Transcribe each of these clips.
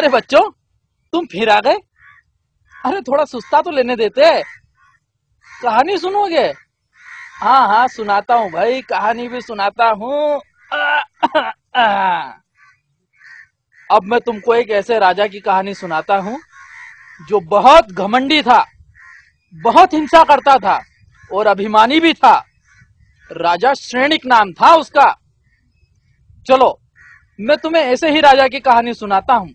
अरे बच्चों, तुम फिर आ गए। अरे थोड़ा सुस्ता तो लेने देते। कहानी सुनोगे? हाँ हाँ सुनाता हूँ भाई, कहानी भी सुनाता हूँ। अब मैं तुमको एक ऐसे राजा की कहानी सुनाता हूँ जो बहुत घमंडी था, बहुत हिंसा करता था और अभिमानी भी था। राजा श्रेणिक नाम था उसका। चलो मैं तुम्हें ऐसे ही राजा की कहानी सुनाता हूँ।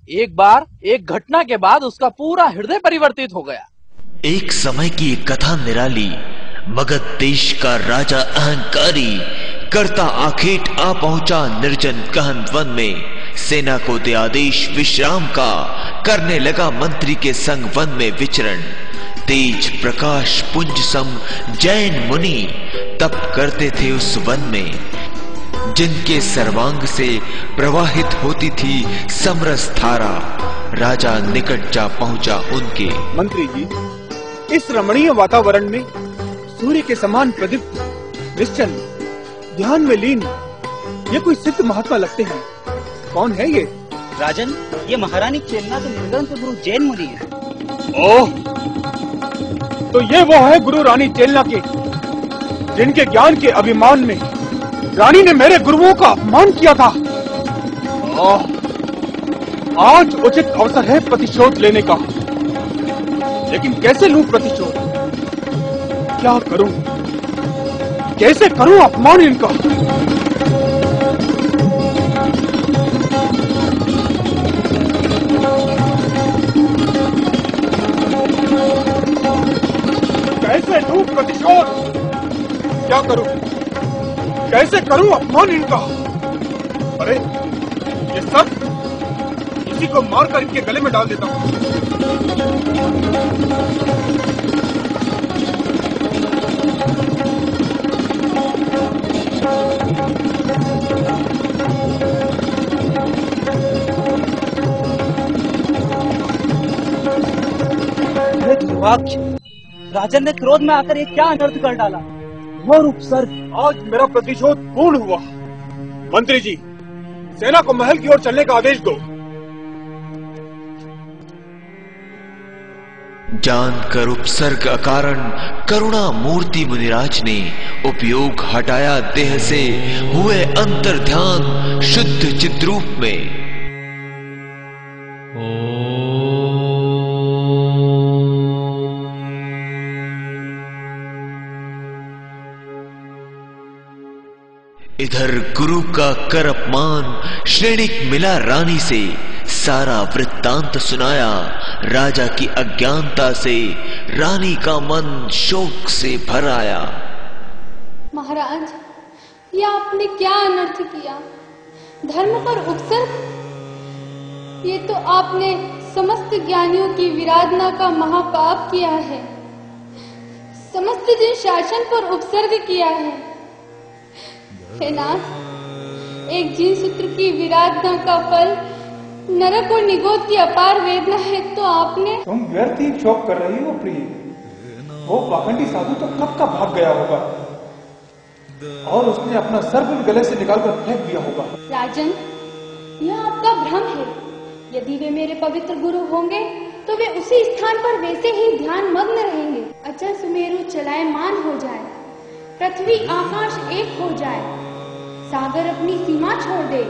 एक बार एक घटना के बाद उसका पूरा हृदय परिवर्तित हो गया। एक समय की एक कथा निराली। मगध देश का राजा अहंकारी करता आखेट आ पहुंचा निर्जन गहन वन में। सेना को दे आदेश विश्राम का, करने लगा मंत्री के संग वन में विचरण। तेज प्रकाश पुंज सम जैन मुनि तप करते थे उस वन में, जिनके सर्वांग से प्रवाहित होती थी समरस धारा। राजा निकट जा पहुंचा उनके। मंत्री जी, इस रमणीय वातावरण में सूर्य के समान प्रदीप्त, निश्चल, ध्यान में लीन, ये कोई सिद्ध महात्मा लगते हैं। कौन है ये? राजन, ये महारानी चेलना तो निर्ग्रंथ गुरु जैन मुनि है। ओह, तो ये वो है गुरु रानी चेलना के, जिनके ज्ञान के अभिमान में रानी ने मेरे गुरुओं का अपमान किया था। आज उचित अवसर है प्रतिशोध लेने का, लेकिन कैसे लूं प्रतिशोध? क्या करूं? कैसे करूं अपमान इनका? कैसे लूं प्रतिशोध? क्या करूं? कैसे करूं अपमान इनका? अरे ये सब इसी को मारकर इनके गले में डाल देता हूं। राजन ने क्रोध में आकर ये क्या अनर्थ कर डाला। घोर उपसर्ग। आज मेरा प्रतिशोध पूर्ण हुआ। मंत्री जी, सेना को महल की ओर चलने का आदेश दो। जानकर उपसर्ग अकारण करुणा मूर्ति मुनिराज ने उपयोग हटाया देह से, हुए अंतर ध्यान शुद्ध चिद्रूप में। इधर गुरु का कर अपमान, श्रेणिक मिला रानी से, सारा वृत्तांत सुनाया। राजा की अज्ञानता से रानी का मन शोक से भर आया। महाराज, यह आपने क्या अनर्थ किया? धर्म पर उपसर्ग? ये तो आपने समस्त ज्ञानियों की विराधना का महापाप किया है। समस्त दिन शासन पर उपसर्ग किया है। हे नाथ, एक जीन सूत्र की विराधना का फल नरक और निगोद की अपार वेदना है, तो आपने। तुम व्यर्थ ही शोक कर रही हो प्रिय। वो पाखंडी साधु तो कब का भाग गया होगा और उसने अपना सर भी गले से निकालकर फेंक दिया होगा। राजन, यह आपका भ्रम है। यदि वे मेरे पवित्र गुरु होंगे तो वे उसी स्थान पर वैसे ही ध्यान मग्न रहेंगे। अचल सुमेरु चलायमान हो जाए, पृथ्वी आकाश एक हो जाए, सागर अपनी सीमा छोड़ दे,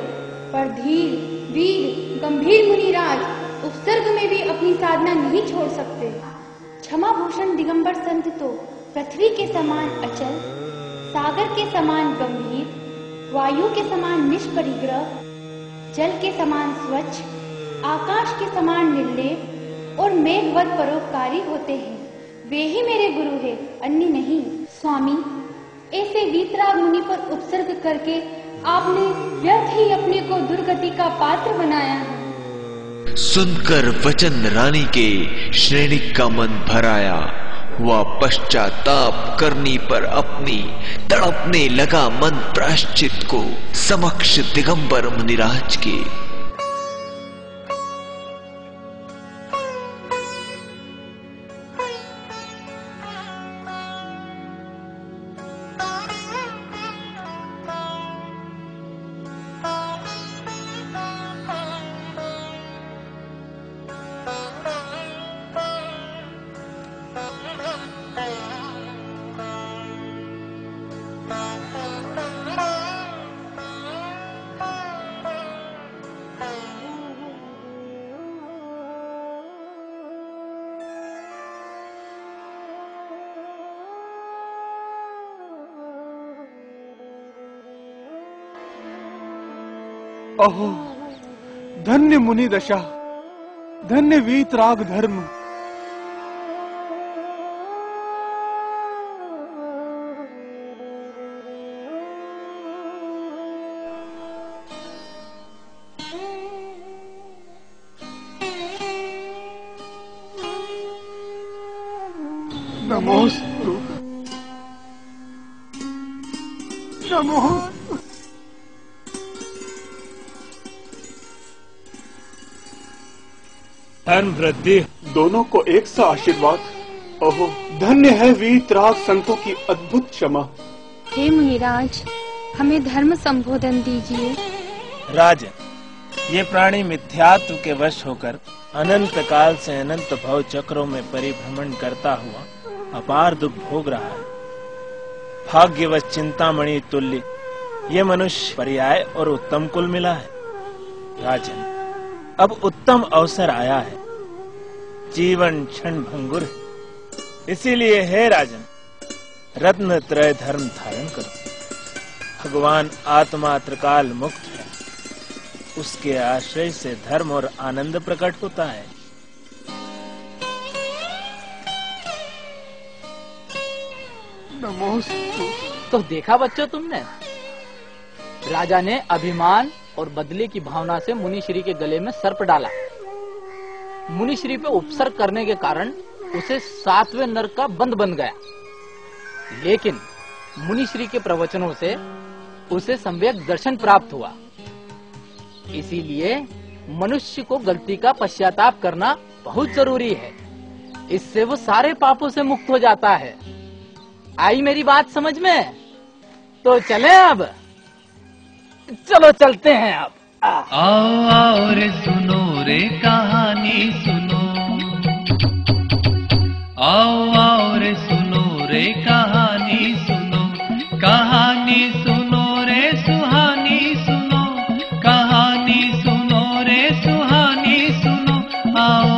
पर धीर वीर गंभीर मुनिराज उपसर्ग में भी अपनी साधना नहीं छोड़ सकते। क्षमा भूषण दिगंबर संत तो पृथ्वी के समान अचल, सागर के समान गंभीर, वायु के समान निष्परिग्रह, जल के समान स्वच्छ, आकाश के समान निर्लेप और मेघवत परोपकारी होते हैं। वे ही मेरे गुरु हैं, अन्य नहीं। स्वामी, ऐसे वीतराग मुनि पर उपसर्ग करके आपने व्यर्थ ही अपने को दुर्गति का पात्र बनाया है। सुनकर वचन रानी के श्रेणिक का मन भर आया। हुआ पश्चाताप करनी पर अपनी, तड़पने लगा मन प्रायश्चित को समक्ष दिगंबर मुनिराज के। अहो, धन्य मुनि दशा, धन्य वीतराग धर्म। नमोस्तु, नमो। धन वृद्धि दोनों को एक सा आशीर्वाद। ओहो, धन्य है वीतराग संतों की अद्भुत क्षमा। हे मुनिराज, हमें धर्म संबोधन दीजिए। राजन, ये प्राणी मिथ्यात्व के वश होकर अनंत काल से अनंत भव चक्रों में परिभ्रमण करता हुआ अपार दुख भोग रहा है। भाग्यवश चिंतामणि तुल्य ये मनुष्य पर्याय और उत्तम कुल मिला है। राजन, अब उत्तम अवसर आया है, जीवन क्षण भंगुर है। इसीलिए हे राजन, रत्न त्रय धर्म धारण करो। भगवान आत्मा त्रिकाल मुक्त है, उसके आश्रय से धर्म और आनंद प्रकट होता है। नमोस्तु। तो देखा बच्चों तुमने, राजा ने अभिमान और बदले की भावना से मुनिश्री के गले में सर्प डाला। मुनिश्री पे उपसर्ग करने के कारण उसे 7वें नरक का बंद बन गया। लेकिन मुनिश्री के प्रवचनों से उसे सम्यक दर्शन प्राप्त हुआ। इसीलिए मनुष्य को गलती का पश्चाताप करना बहुत जरूरी है। इससे वो सारे पापों से मुक्त हो जाता है। आई मेरी बात समझ में? तो चले अब, चलो चलते हैं अब। आओ आओ रे सुनो रे कहानी सुनो, आओ आओ रे सुनो रे कहानी सुनो, कहानी सुनो रे सुहानी सुनो, कहानी सुनो रे सुहानी सुनो। आओ